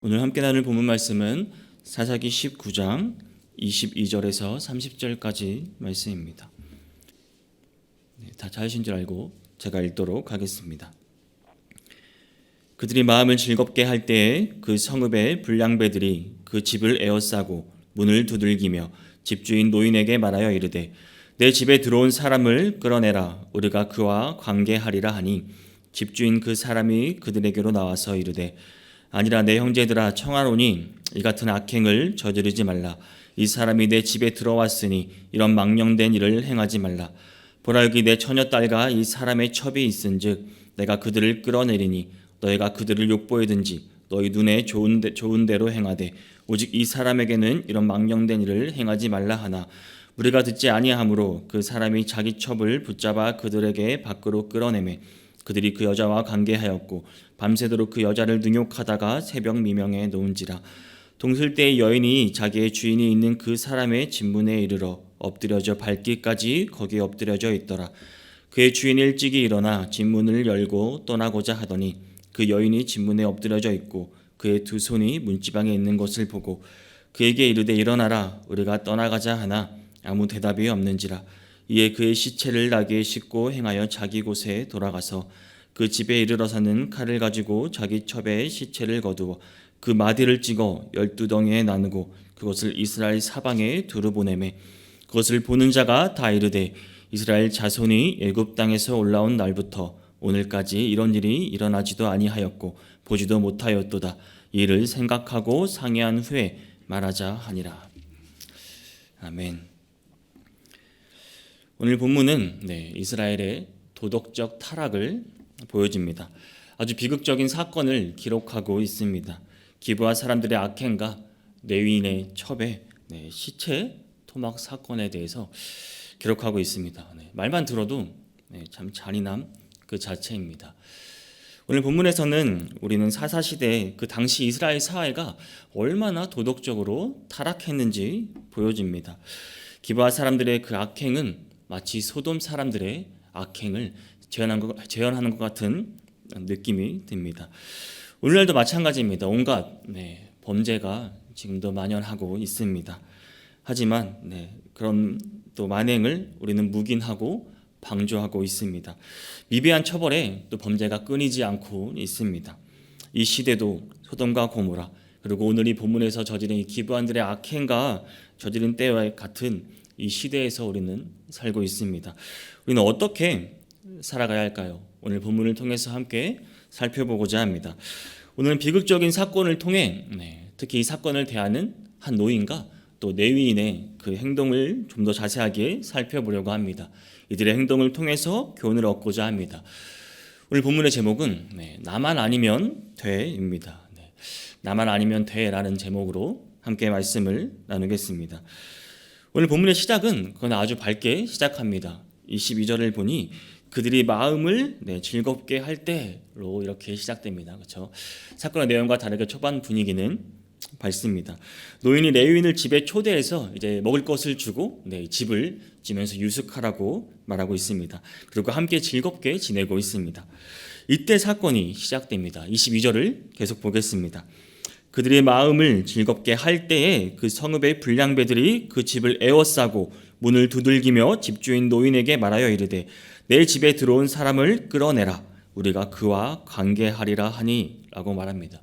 오늘 함께 나눌 본문 말씀은 사사기 19장 22절에서 30절까지 말씀입니다. 다 찾으신 줄 알고 제가 읽도록 하겠습니다. 그들이 마음을 즐겁게 할 때에 그 성읍의 불량배들이 그 집을 에워싸고 문을 두들기며 집주인 노인에게 말하여 이르되 내 집에 들어온 사람을 끌어내라 우리가 그와 관계하리라 하니 집주인 그 사람이 그들에게로 나와서 이르되 아니라 내 형제들아 청하노니 이 같은 악행을 저지르지 말라. 이 사람이 내 집에 들어왔으니 이런 망령된 일을 행하지 말라. 보라 여기 내 처녀딸과 이 사람의 첩이 있은즉 내가 그들을 끌어내리니 너희가 그들을 욕보이든지 너희 눈에 좋은 대로 행하되 오직 이 사람에게는 이런 망령된 일을 행하지 말라 하나 우리가 듣지 아니하므로 그 사람이 자기 첩을 붙잡아 그들에게 밖으로 끌어내매 그들이 그 여자와 관계하였고 밤새도록 그 여자를 능욕하다가 새벽 미명에 놓은지라. 동슬 때의 여인이 자기의 주인이 있는 그 사람의 집문에 이르러 엎드려져 밟기까지 거기에 엎드려져 있더라. 그의 주인이 일찍이 일어나 집문을 열고 떠나고자 하더니 그 여인이 집문에 엎드려져 있고 그의 두 손이 문지방에 있는 것을 보고 그에게 이르되 일어나라 우리가 떠나가자 하나 아무 대답이 없는지라. 이에 그의 시체를 나귀에 싣고 행하여 자기 곳에 돌아가서 그 집에 이르러서는 칼을 가지고 자기 첩에 시체를 거두어 그 마디를 찍어 12덩이에 나누고 그것을 이스라엘 사방에 두루 보내매 그것을 보는 자가 다 이르되 이스라엘 자손이 애굽 땅에서 올라온 날부터 오늘까지 이런 일이 일어나지도 아니하였고 보지도 못하였도다. 이를 생각하고 상의한 후에 말하자 하니라. 아멘. 오늘 본문은 이스라엘의 도덕적 타락을 보여줍니다. 아주 비극적인 사건을 기록하고 있습니다. 기브아 사람들의 악행과 레위인의 첩의 시체 토막 사건에 대해서 기록하고 있습니다. 말만 들어도 참 잔인함 그 자체입니다. 오늘 본문에서는 우리는 사사시대 그 당시 이스라엘 사회가 얼마나 도덕적으로 타락했는지 보여집니다. 기브아 사람들의 그 악행은 마치 소돔 사람들의 악행을 재현하는 것 같은 느낌이 듭니다. 오늘날도 마찬가지입니다. 온갖 범죄가 지금도 만연하고 있습니다. 하지만 그런 또 만행을 우리는 묵인하고 방조하고 있습니다. 미비한 처벌에 또 범죄가 끊이지 않고 있습니다. 이 시대도 소돔과 고모라 그리고 오늘 이 본문에서 저지른 이 기브아인들의 악행과 저지른 때와 같은 이 시대에서 우리는 살고 있습니다. 우리는 어떻게 살아가야 할까요? 오늘 본문을 통해서 함께 살펴보고자 합니다. 오늘은 비극적인 사건을 통해 특히 이 사건을 대하는 한 노인과 또 레위인의 그 행동을 좀 더 자세하게 살펴보려고 합니다. 이들의 행동을 통해서 교훈을 얻고자 합니다. 오늘 본문의 제목은 나만 아니면 돼입니다. 나만 아니면 돼라는 제목으로 함께 말씀을 나누겠습니다. 오늘 본문의 시작은 그건 아주 밝게 시작합니다. 22절을 보니 그들이 마음을 즐겁게 할 때로 이렇게 시작됩니다. 그렇죠? 사건의 내용과 다르게 초반 분위기는 밝습니다. 노인이 레위인을 집에 초대해서 이제 먹을 것을 주고 집을 지면서 유숙하라고 말하고 있습니다. 그리고 함께 즐겁게 지내고 있습니다. 이때 사건이 시작됩니다. 22절을 계속 보겠습니다. 그들의 마음을 즐겁게 할 때에 그 성읍의 불량배들이 그 집을 에워싸고 문을 두들기며 집주인 노인에게 말하여 이르되 내 집에 들어온 사람을 끌어내라 우리가 그와 관계하리라 하니 라고 말합니다.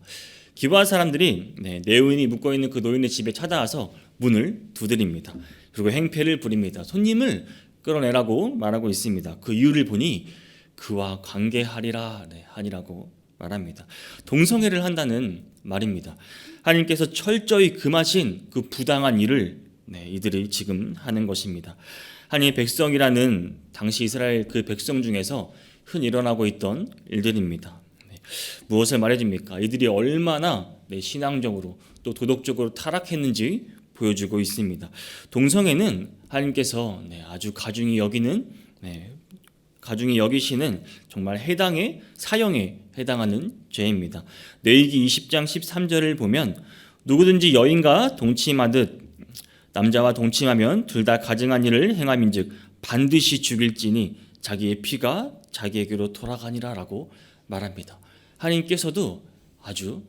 기브아 사람들이 레위인이 묵고있는 그 노인의 집에 찾아와서 문을 두드립니다. 그리고 행패를 부립니다. 손님을 끌어내라고 말하고 있습니다. 그 이유를 보니 그와 관계하리라 하니라고 말합니다. 동성애를 한다는 말입니다. 하나님께서 철저히 금하신 그 부당한 일을 이들이 지금 하는 것입니다. 하나님의 백성이라는 당시 이스라엘 그 백성 중에서 흔히 일어나고 있던 일들입니다. 무엇을 말해줍니까? 이들이 얼마나 신앙적으로 또 도덕적으로 타락했는지 보여주고 있습니다. 동성애는 하나님께서 아주 가중히 여기시는 정말 사형에 해당하는 죄입니다. 레위기 20장 13절을 보면 누구든지 여인과 동침하듯 남자와 동침하면 둘 다 가증한 일을 행함인즉 반드시 죽일지니 자기의 피가 자기에게로 돌아가니라라고 말합니다. 하나님께서도 아주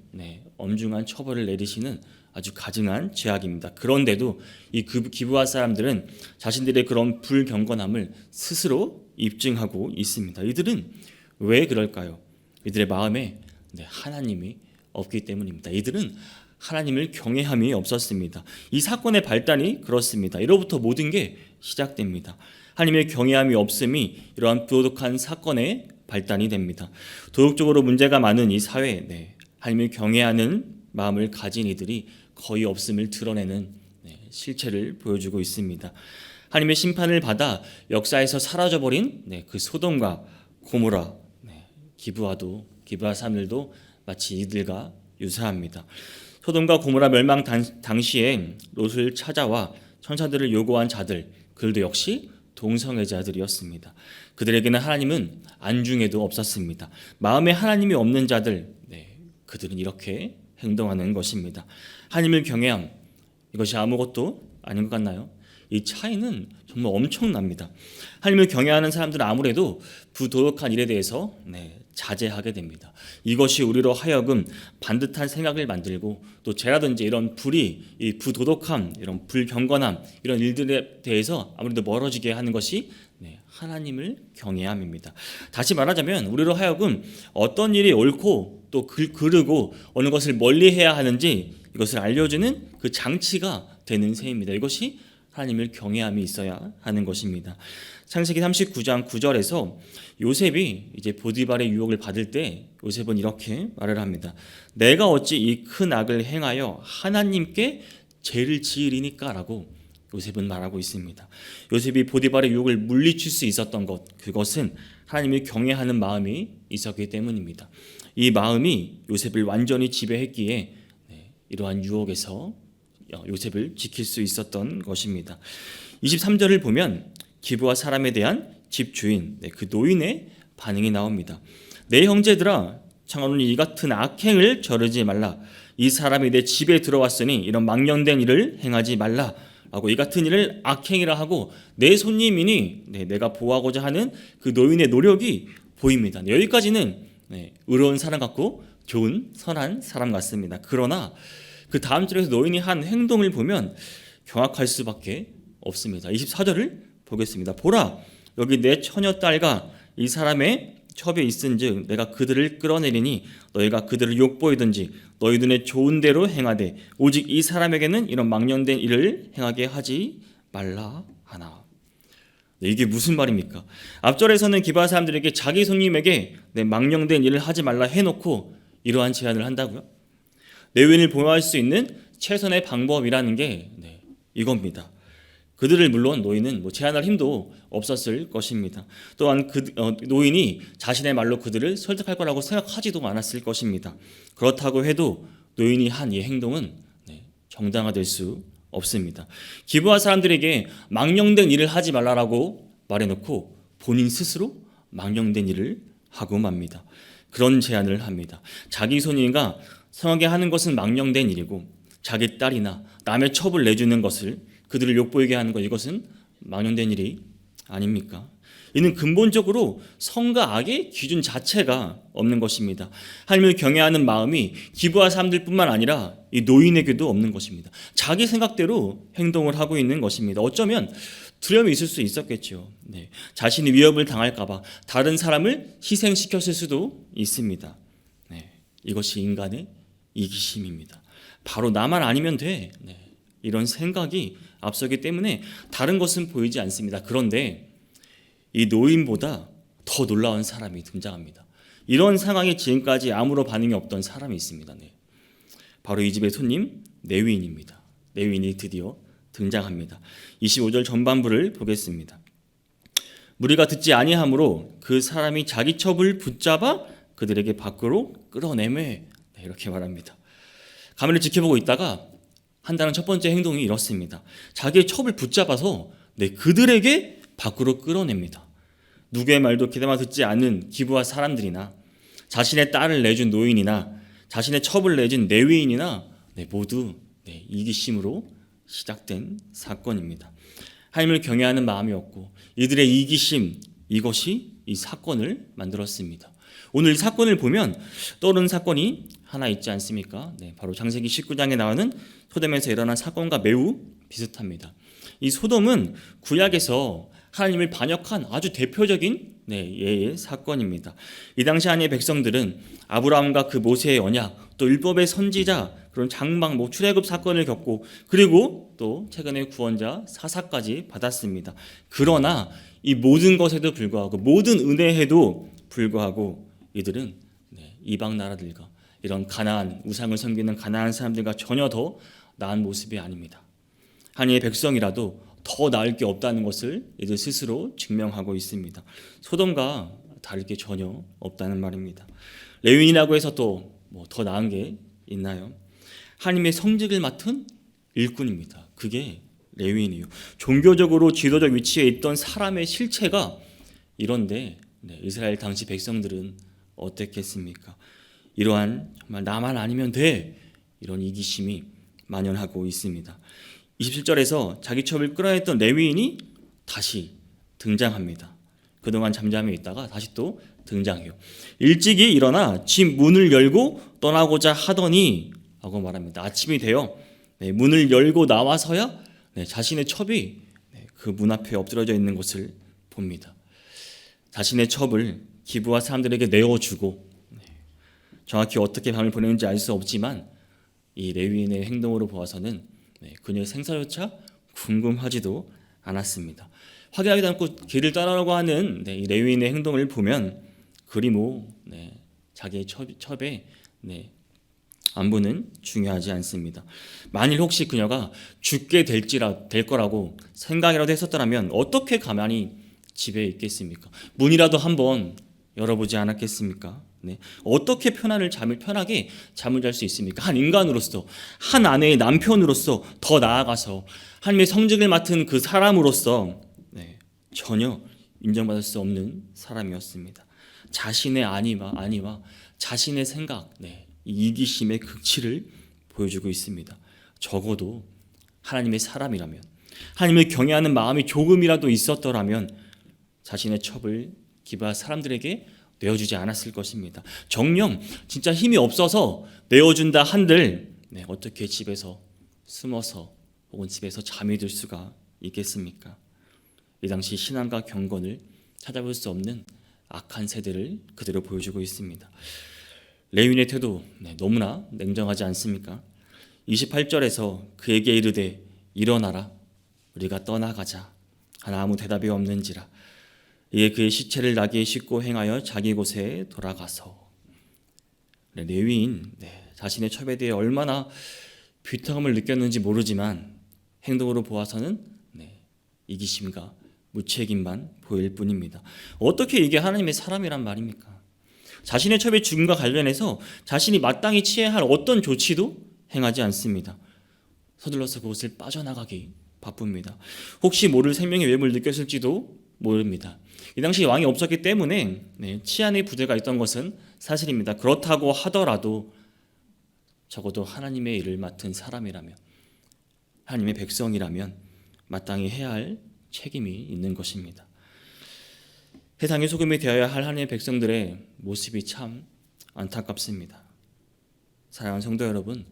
엄중한 처벌을 내리시는 아주 가증한 죄악입니다. 그런데도 이 기브아 사람들은 자신들의 그런 불경건함을 스스로 입증하고 있습니다. 이들은 왜 그럴까요? 이들의 마음에 하나님이 없기 때문입니다. 이들은 하나님을 경외함이 없었습니다. 이 사건의 발단이 그렇습니다. 이로부터 모든 게 시작됩니다. 하나님의 경외함이 없음이 이러한 부도덕한 사건의 발단이 됩니다. 도덕적으로 문제가 많은 이 사회에 하나님을 경외하는 마음을 가진 이들이 거의 없음을 드러내는 실체를 보여주고 있습니다. 하나님의 심판을 받아 역사에서 사라져버린 그 소돔과 고모라, 기브아 사람들도 마치 이들과 유사합니다. 소돔과 고모라 멸망 당시에 롯을 찾아와 천사들을 요구한 자들, 그들도 역시 동성애자들이었습니다. 그들에게는 하나님은 안중에도 없었습니다. 마음에 하나님이 없는 자들, 그들은 이렇게 행동하는 것입니다. 하나님을 경외함, 이것이 아무것도 아닌 것 같나요? 이 차이는 정말 엄청납니다. 하나님을 경외하는 사람들은 아무래도 부도덕한 일에 대해서 자제하게 됩니다. 이것이 우리로 하여금 반듯한 생각을 만들고 또 죄라든지 이런 불의, 이 부도덕함, 이런 불경건함 이런 일들에 대해서 아무래도 멀어지게 하는 것이 하나님을 경외함입니다. 다시 말하자면 우리로 하여금 어떤 일이 옳고 또 그르고 어느 것을 멀리해야 하는지 이것을 알려주는 그 장치가 되는 셈입니다. 이것이 하나님을 경외함이 있어야 하는 것입니다. 창세기 39장 9절에서 요셉이 이제 보디발의 유혹을 받을 때 요셉은 이렇게 말을 합니다. 내가 어찌 이 큰 악을 행하여 하나님께 죄를 지으리니까라고 요셉은 말하고 있습니다. 요셉이 보디발의 유혹을 물리칠 수 있었던 것, 그것은 하나님을 경외하는 마음이 있었기 때문입니다. 이 마음이 요셉을 완전히 지배했기에 이러한 유혹에서 요셉을 지킬 수 있었던 것입니다. 23절을 보면 기브아 사람에 대한 집주인, 그 노인의 반응이 나옵니다. 내 형제들아, 창하노니 이 같은 악행을 저르지 말라. 이 사람이 내 집에 들어왔으니 이런 망령된 일을 행하지 말라. 라고 이 같은 일을 악행이라 하고 내 손님이니 내가 보호하고자 하는 그 노인의 노력이 보입니다. 여기까지는 의로운 사람 같고 좋은 선한 사람 같습니다. 그러나 그 다음 절에서 노인이 한 행동을 보면 경악할 수밖에 없습니다. 24절을 보겠습니다. 보라, 여기 내 처녀 딸과 이 사람의 첩에 있은즉 내가 그들을 끌어내리니 너희가 그들을 욕보이든지 너희 눈에 좋은 대로 행하되 오직 이 사람에게는 이런 망령된 일을 행하게 하지 말라 하나. 이게 무슨 말입니까? 앞절에서는 기브아 사람들에게 자기 손님에게 망령된 일을 하지 말라 해놓고 이러한 제안을 한다고요? 레위인을 보호할 수 있는 최선의 방법이라는 게 이겁니다. 그들을 물론 노인은 제한할 힘도 없었을 것입니다. 또한 노인이 자신의 말로 그들을 설득할 거라고 생각하지도 않았을 것입니다. 그렇다고 해도 노인이 한 이 행동은 정당화될 수 없습니다. 기브아 사람들에게 망령된 일을 하지 말라라고 말해놓고 본인 스스로 망령된 일을 하고 맙니다. 그런 제안을 합니다. 자기 손님과 성하게 하는 것은 망령된 일이고 자기 딸이나 남의 첩을 내주는 것을 그들을 욕보이게 하는 것, 이것은 망령된 일이 아닙니까? 이는 근본적으로 성과 악의 기준 자체가 없는 것입니다. 하나님을 경외하는 마음이 기브아 사람들뿐만 아니라 이 노인에게도 없는 것입니다. 자기 생각대로 행동을 하고 있는 것입니다. 어쩌면 두려움이 있을 수 있었겠죠. 자신이 위협을 당할까 봐 다른 사람을 희생시켰을 수도 있습니다. 이것이 인간의 이기심입니다. 바로 나만 아니면 돼. 이런 생각이 앞서기 때문에 다른 것은 보이지 않습니다. 그런데 이 노인보다 더 놀라운 사람이 등장합니다. 이런 상황에 지금까지 아무런 반응이 없던 사람이 있습니다. 바로 이 집의 손님 레위인입니다. 레위인이 드디어 등장합니다. 25절 전반부를 보겠습니다. 무리가 듣지 아니하므로 그 사람이 자기 첩을 붙잡아 그들에게 밖으로 끌어내매, 이렇게 말합니다. 가면을 지켜보고 있다가 한다는 첫 번째 행동이 이렇습니다. 자기의 첩을 붙잡아서 그들에게 밖으로 끌어냅니다. 누구의 말도 귀담아 듣지 않는 기브아 사람들이나 자신의 딸을 내준 노인이나 자신의 첩을 내준 레위인이나 모두 이기심으로 시작된 사건입니다. 하나님을 경외하는 마음이 없고 이들의 이기심, 이것이 이 사건을 만들었습니다. 오늘 이 사건을 보면 떠오르는 사건이 하나 있지 않습니까? 바로 창세기 19장에 나오는 소돔에서 일어난 사건과 매우 비슷합니다. 이 소돔은 구약에서 하나님을 반역한 아주 대표적인 예의 사건입니다. 이 당시 하나님의 백성들은 아브라함과 그 모세의 언약, 또 율법의 선지자, 그런 장막, 출애굽 사건을 겪고, 그리고 또 최근에 구원자 사사까지 받았습니다. 그러나 이 모든 것에도 불구하고, 모든 은혜에도 불구하고 이들은 이방 나라들과 이런 가나안, 우상을 섬기는 가나안 사람들과 전혀 더 나은 모습이 아닙니다. 하나님의 백성이라도 더 나을 게 없다는 것을 이들 스스로 증명하고 있습니다. 소돔과 다를 게 전혀 없다는 말입니다. 레위인이라고 해서 또 더 나은 게 있나요? 하나님의 성직을 맡은 일꾼입니다. 그게 레위인이에요. 종교적으로 지도적 위치에 있던 사람의 실체가 이런데 이스라엘 당시 백성들은 어땠겠습니까? 이러한 정말 나만 아니면 돼, 이런 이기심이 만연하고 있습니다. 27절에서 자기 첩을 끌어냈던 레위인이 다시 등장합니다. 그동안 잠잠히 있다가 다시 또 등장해요. 일찍이 일어나 집 문을 열고 떠나고자 하더니 라고 말합니다. 아침이 되어 문을 열고 나와서야 자신의 첩이 그 문 앞에 엎드려져 있는 것을 봅니다. 자신의 첩을 기브아 사람들에게 내어주고, 정확히 어떻게 밤을 보내는지 알 수 없지만 이 레위인의 행동으로 보아서는 그녀의 생사조차 궁금하지도 않았습니다. 확인하지도 않고 길을 떠나려고 하는 이 레위인의 행동을 보면 그리 자기의 첩의 안부는 중요하지 않습니다. 만일 혹시 그녀가 죽게 될 거라고 생각이라도 했었더라면 어떻게 가만히 집에 있겠습니까? 문이라도 한번 열어보지 않았겠습니까? 어떻게 편하게 잠을 잘 수 있습니까? 한 인간으로서, 한 아내의 남편으로서, 더 나아가서 하나님의 성직을 맡은 그 사람으로서 전혀 인정받을 수 없는 사람이었습니다. 자신의 안위와 자신의 생각, 이기심의 극치를 보여주고 있습니다. 적어도 하나님의 사람이라면, 하나님을 경외하는 마음이 조금이라도 있었더라면 자신의 첩을 기브아 사람들에게 내어주지 않았을 것입니다. 정녕 진짜 힘이 없어서 내어준다 한들 어떻게 집에서 숨어서 혹은 집에서 잠이 들 수가 있겠습니까? 이 당시 신앙과 경건을 찾아볼 수 없는 악한 세대를 그대로 보여주고 있습니다. 레위인의 태도 너무나 냉정하지 않습니까? 28절에서 그에게 이르되 일어나라, 우리가 떠나가자 하나 아무 대답이 없는지라. 이에 그의 시체를 나귀에 싣고 행하여 자기 곳에 돌아가서. 레위인 자신의 첩에 대해 얼마나 비통함을 느꼈는지 모르지만 행동으로 보아서는 이기심과 무책임만 보일 뿐입니다. 어떻게 이게 하나님의 사람이란 말입니까? 자신의 첩의 죽음과 관련해서 자신이 마땅히 취해야 할 어떤 조치도 행하지 않습니다. 서둘러서 그곳을 빠져나가기 바쁩니다. 혹시 모를 생명의 위협을 느꼈을지도 모릅니다. 이 당시 왕이 없었기 때문에 치안의 부대가 있던 것은 사실입니다. 그렇다고 하더라도 적어도 하나님의 일을 맡은 사람이라면, 하나님의 백성이라면 마땅히 해야 할 책임이 있는 것입니다. 세상의 소금이 되어야 할 하나님의 백성들의 모습이 참 안타깝습니다. 사랑하는 성도 여러분,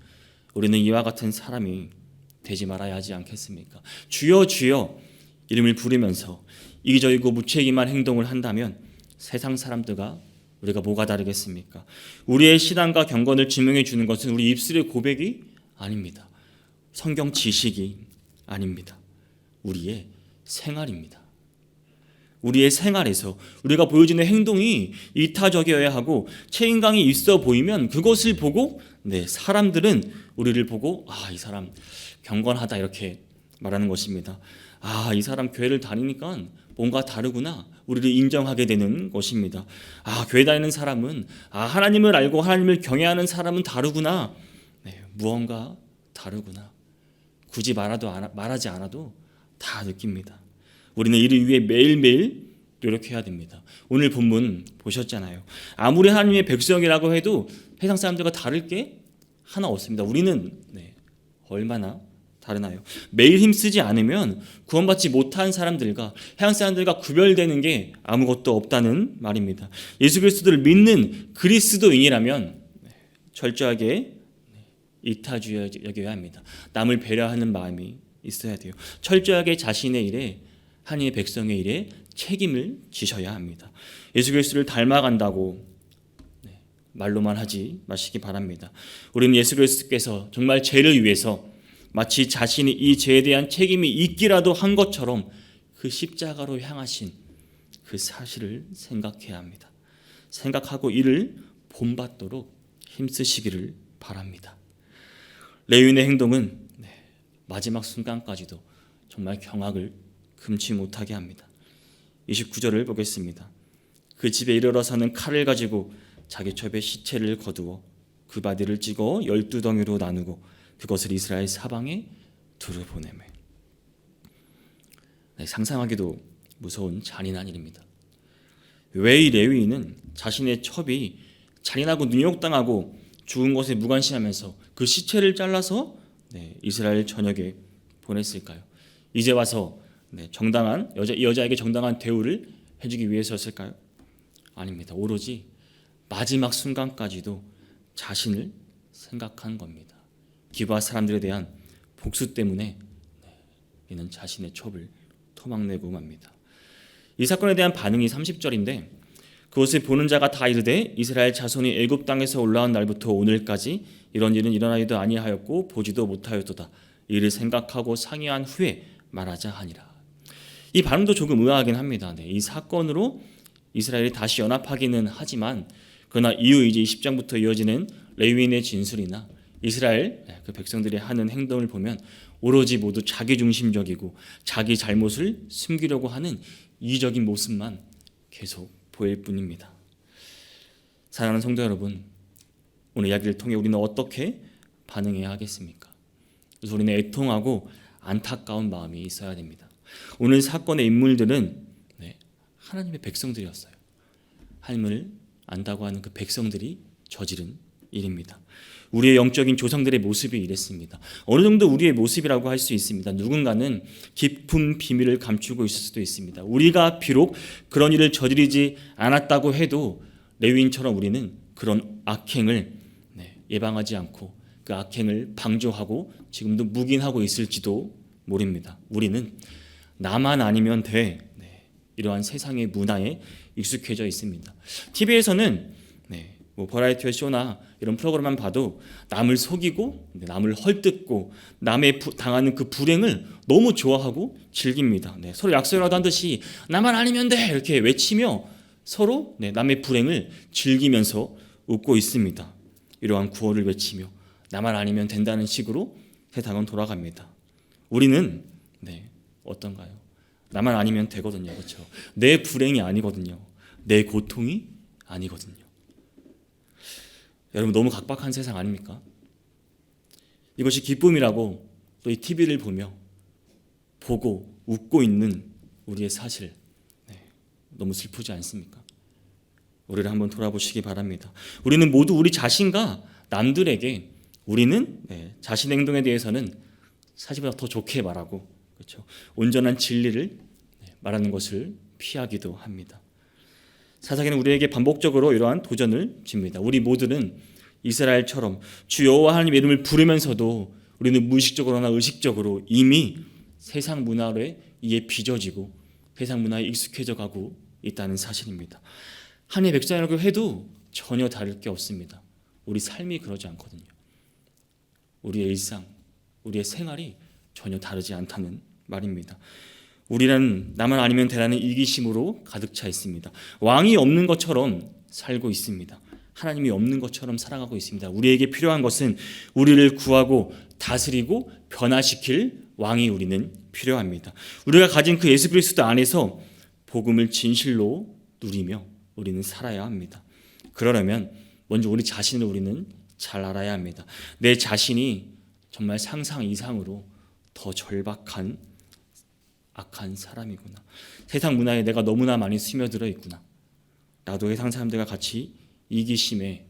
우리는 이와 같은 사람이 되지 말아야 하지 않겠습니까? 주여 주여 이름을 부르면서 이기적이고 무책임한 행동을 한다면 세상 사람들과 우리가 뭐가 다르겠습니까? 우리의 신앙과 경건을 증명해 주는 것은 우리 입술의 고백이 아닙니다. 성경 지식이 아닙니다. 우리의 생활입니다. 우리의 생활에서 우리가 보여주는 행동이 이타적이어야 하고 책임감이 있어 보이면 그것을 보고 사람들은 우리를 보고 이 사람 경건하다 이렇게 말하는 것입니다. 이 사람 교회를 다니니까 뭔가 다르구나, 우리를 인정하게 되는 것입니다. 교회 다니는 사람은 하나님을 알고 하나님을 경외하는 사람은 다르구나, 무언가 다르구나. 굳이 말하지 않아도 다 느낍니다. 우리는 이를 위해 매일매일 노력해야 됩니다. 오늘 본문 보셨잖아요. 아무리 하나님의 백성이라고 해도 세상 사람들과 다를 게 하나 없습니다. 우리는 얼마나 다르나요? 매일 힘쓰지 않으면 구원받지 못한 사람들과 해양 사람들과 구별되는 게 아무것도 없다는 말입니다. 예수 그리스도를 믿는 그리스도인이라면 철저하게 이타주의 여겨야 합니다. 남을 배려하는 마음이 있어야 돼요. 철저하게 자신의 일에, 하나님의 백성의 일에 책임을 지셔야 합니다. 예수 그리스도를 닮아간다고 말로만 하지 마시기 바랍니다. 우리는 예수 그리스도께서 정말 죄를 위해서 마치 자신이 이 죄에 대한 책임이 있기라도 한 것처럼 그 십자가로 향하신 그 사실을 생각해야 합니다. 생각하고 이를 본받도록 힘쓰시기를 바랍니다. 레위인의 행동은 마지막 순간까지도 정말 경악을 금치 못하게 합니다. 29절을 보겠습니다. 그 집에 이르러서는 칼을 가지고 자기 첩에 시체를 거두어 그 바디를 찍어 12덩이로 나누고 그것을 이스라엘 사방에 두루 보내매. 상상하기도 무서운 잔인한 일입니다. 왜 이 레위인은 자신의 첩이 잔인하고 능욕당하고 죽은 것에 무관심하면서 그 시체를 잘라서 이스라엘 전역에 보냈을까요? 이제 와서 정당한 이 여자에게 정당한 대우를 해주기 위해서였을까요? 아닙니다. 오로지 마지막 순간까지도 자신을 생각한 겁니다. 기브아 사람들에 대한 복수 때문에 이는 자신의 첩을 토막내고 맙니다. 이 사건에 대한 반응이 30절인데 그것을 보는 자가 다 이르되 이스라엘 자손이 애굽 땅에서 올라온 날부터 오늘까지 이런 일은 일어나지도 아니하였고 보지도 못하였도다. 이를 생각하고 상의한 후에 말하자 하니라. 이 반응도 조금 의아하긴 합니다. 이 사건으로 이스라엘이 다시 연합하기는 하지만 그러나 이후 이제 20장부터 이어지는 레위인의 진술이나 이스라엘 그 백성들이 하는 행동을 보면 오로지 모두 자기중심적이고 자기 잘못을 숨기려고 하는 이기적인 모습만 계속 보일 뿐입니다. 사랑하는 성도 여러분, 오늘 이야기를 통해 우리는 어떻게 반응해야 하겠습니까? 그래서 우리는 애통하고 안타까운 마음이 있어야 됩니다. 오늘 사건의 인물들은 하나님의 백성들이었어요. 하나님을 안다고 하는 그 백성들이 저지른 일입니다. 우리의 영적인 조상들의 모습이 이랬습니다. 어느 정도 우리의 모습이라고 할 수 있습니다. 누군가는 깊은 비밀을 감추고 있을 수도 있습니다. 우리가 비록 그런 일을 저지르지 않았다고 해도 레위인처럼 우리는 그런 악행을 예방하지 않고 그 악행을 방조하고 지금도 묵인하고 있을지도 모릅니다. 우리는 나만 아니면 돼. 이러한 세상의 문화에 익숙해져 있습니다. TV에서는 버라이어티 쇼나 이런 프로그램만 봐도 남을 속이고 남을 헐뜯고 남의 당하는 그 불행을 너무 좋아하고 즐깁니다. 서로 약속이라도 한 듯이 나만 아니면 돼 이렇게 외치며 서로 남의 불행을 즐기면서 웃고 있습니다. 이러한 구호를 외치며 나만 아니면 된다는 식으로 세상은 돌아갑니다. 우리는 어떤가요? 나만 아니면 되거든요. 그렇죠? 내 불행이 아니거든요. 내 고통이 아니거든요. 여러분 너무 각박한 세상 아닙니까? 이것이 기쁨이라고 또 이 TV를 보며 보고 웃고 있는 우리의 사실 너무 슬프지 않습니까? 우리를 한번 돌아보시기 바랍니다. 우리는 모두 우리 자신과 남들에게 우리는 자신의 행동에 대해서는 사실보다 더 좋게 말하고 그렇죠? 온전한 진리를 말하는 것을 피하기도 합니다. 사사기는 우리에게 반복적으로 이러한 도전을 줍니다. 우리 모두는 이스라엘처럼 주 여호와 하나님의 이름을 부르면서도 우리는 무의식적으로나 의식적으로 이미 세상 문화에 의해 빚어지고 세상 문화에 익숙해져 가고 있다는 사실입니다. 하나님의 백성이라고 해도 전혀 다를 게 없습니다. 우리 삶이 그러지 않거든요. 우리의 일상, 우리의 생활이 전혀 다르지 않다는 말입니다. 우리는 나만 아니면 되라는 이기심으로 가득 차 있습니다. 왕이 없는 것처럼 살고 있습니다. 하나님이 없는 것처럼 살아가고 있습니다. 우리에게 필요한 것은 우리를 구하고 다스리고 변화시킬 왕이 우리는 필요합니다. 우리가 가진 그 예수 그리스도 안에서 복음을 진실로 누리며 우리는 살아야 합니다. 그러려면 먼저 우리 자신을 우리는 잘 알아야 합니다. 내 자신이 정말 상상 이상으로 더 절박한 악한 사람이구나. 세상 문화에 내가 너무나 많이 스며들어 있구나. 나도 세상 사람들과 같이 이기심에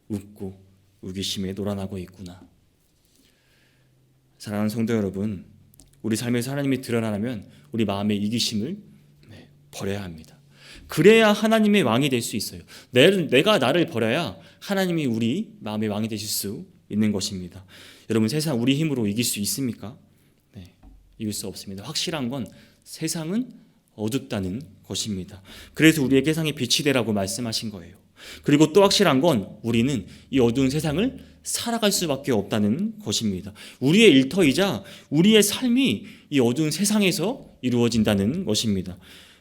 웃고 우기심에 놀아나고 있구나. 사랑하는 성도 여러분, 우리 삶에서 하나님이 드러나려면 우리 마음의 이기심을 버려야 합니다. 그래야 하나님의 왕이 될 수 있어요. 내가 나를 버려야 하나님이 우리 마음의 왕이 되실 수 있는 것입니다. 여러분, 세상 우리 힘으로 이길 수 있습니까? 네, 이길 수 없습니다. 확실한 건 세상은 어둡다는 것입니다. 그래서 우리에게 세상의 빛이 되라고 말씀하신 거예요. 그리고 또 확실한 건 우리는 이 어두운 세상을 살아갈 수밖에 없다는 것입니다. 우리의 일터이자 우리의 삶이 이 어두운 세상에서 이루어진다는 것입니다.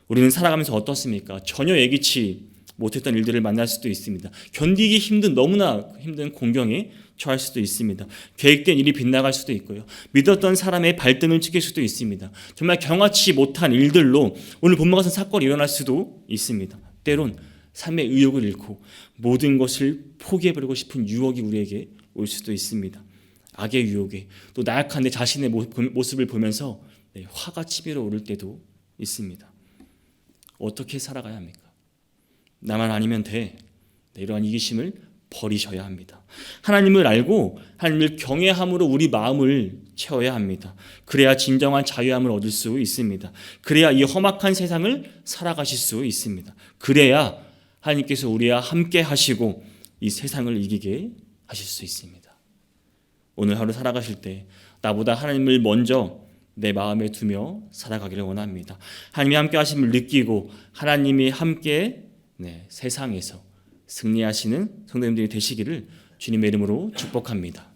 우리는 살아가면서 어떻습니까? 전혀 예기치 못했던 일들을 만날 수도 있습니다. 견디기 힘든, 너무나 힘든 공경에 처할 수도 있습니다. 계획된 일이 빗나갈 수도 있고요. 믿었던 사람의 발등을 찍힐 수도 있습니다. 정말 경화치 못한 일들로 오늘 본문 같은 사건이 일어날 수도 있습니다. 때론 삶의 의욕을 잃고 모든 것을 포기해버리고 싶은 유혹이 우리에게 올 수도 있습니다. 악의 유혹에, 또 나약한 내 자신의 모습을 보면서 화가 치밀어 오를 때도 있습니다. 어떻게 살아가야 합니까? 나만 아니면 돼. 이러한 이기심을 버리셔야 합니다. 하나님을 알고 하나님을 경외함으로 우리 마음을 채워야 합니다. 그래야 진정한 자유함을 얻을 수 있습니다. 그래야 이 험악한 세상을 살아가실 수 있습니다. 그래야 하나님께서 우리와 함께 하시고 이 세상을 이기게 하실 수 있습니다. 오늘 하루 살아가실 때 나보다 하나님을 먼저 내 마음에 두며 살아가기를 원합니다. 하나님이 함께 하심을 느끼고 하나님이 함께 세상에서 승리하시는 성도님들이 되시기를 주님의 이름으로 축복합니다.